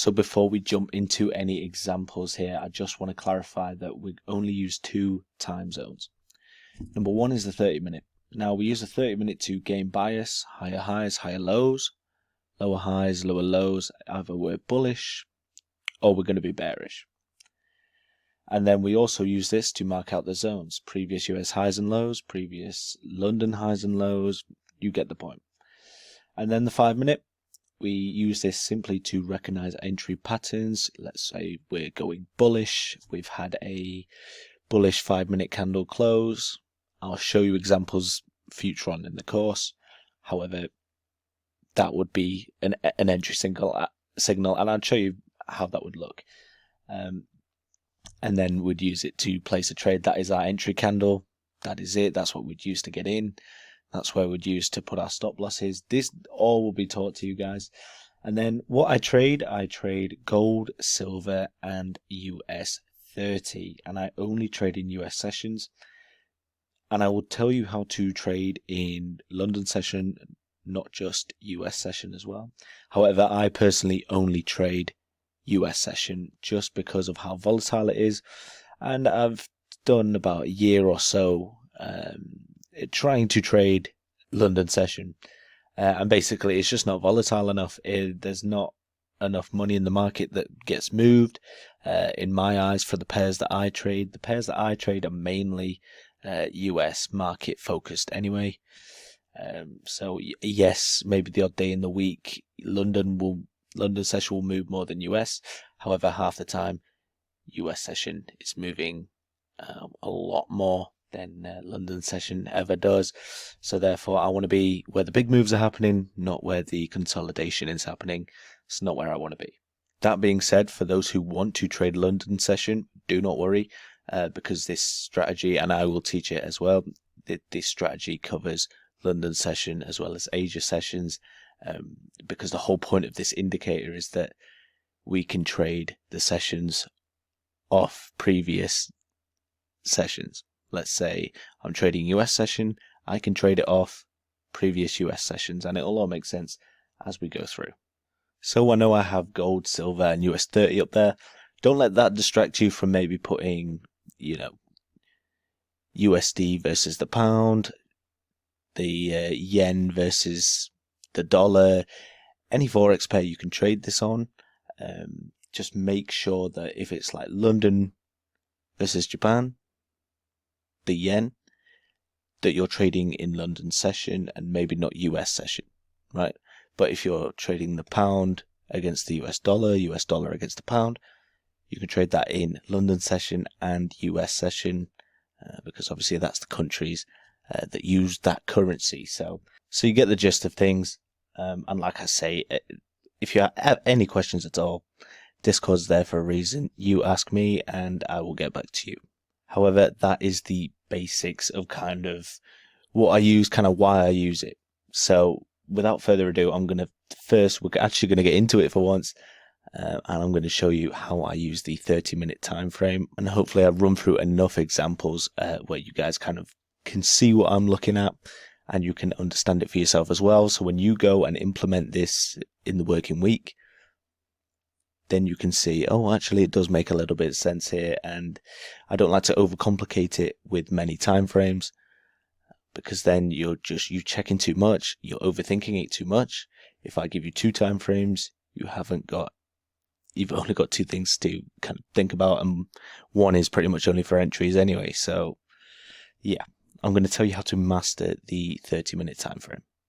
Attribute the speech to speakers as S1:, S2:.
S1: So before we jump into any examples here, I just want to clarify that we only use 2 time zones. Number 1 is the 30-minute. Now we use the 30-minute to gain bias, higher highs, higher lows, lower highs, lower lows. Either we're bullish or we're going to be bearish. And then we also use this to mark out the zones, previous US highs and lows, previous London highs and lows. You get the point. And then the 5-minute, we use this simply to recognize entry patterns. Let's say we're going bullish. We've had a bullish 5-minute candle close. I'll show you examples future on in the course. However, that would be an entry signal, and I'll show you how that would look. And then we'd use it to place a trade. That is our entry candle. That is it. That's what we'd use to get in. That's where we'd use to put our stop losses. This all will be taught to you guys. And then what I trade gold, silver, and US 30. And I only trade in US sessions. And I will tell you how to trade in London session, not just US session as well. However, I personally only trade US session just because of how volatile it is. And I've done about a year or so trying to trade London session, and basically it's just not volatile enough. There's not enough money in the market that gets moved in my eyes for the pairs that I trade. The pairs that I trade are mainly US market focused anyway. So yes, maybe the odd day in the week London session will move more than US. However, half the time US session is moving a lot more than London session ever does. So therefore I want to be where the big moves are happening, not where the consolidation is happening. It's not where I want to be. That being said, for those who want to trade London session, do not worry, because this strategy, and I will teach it as well, this strategy covers London session as well as Asia sessions, because the whole point of this indicator is that we can trade the sessions off previous sessions. Let's say I'm trading US session, I can trade it off previous US sessions, and it'll all make sense as we go through. So I know I have gold, silver, and US 30 up there. Don't let that distract you from maybe putting, USD versus the pound, the yen versus the dollar. Any forex pair you can trade this on. Just make sure that if it's like London versus Japan, the yen, that you're trading in London session and maybe not US session, right? But if you're trading the pound against the US dollar against the pound, you can trade that in London session and US session, because obviously that's the countries that use that currency. So you get the gist of things. And like I say, if you have any questions at all, Discord's there for a reason. You ask me and I will get back to you. However, that is the basics of kind of what I use, kind of why I use it. So without further ado, we're actually going to get into it for once. And I'm going to show you how I use the 30-minute time frame, and hopefully I've run through enough examples where you guys kind of can see what I'm looking at and you can understand it for yourself as well. So when you go and implement this in the working week, then you can see, oh, actually it does make a little bit of sense here, and I don't like to overcomplicate it with many time frames, because then you're checking too much, you're overthinking it too much. If I give you 2 time frames, you've only got 2 things to kind of think about, and one is pretty much only for entries anyway. So yeah, I'm going to tell you how to master the 30-minute time frame.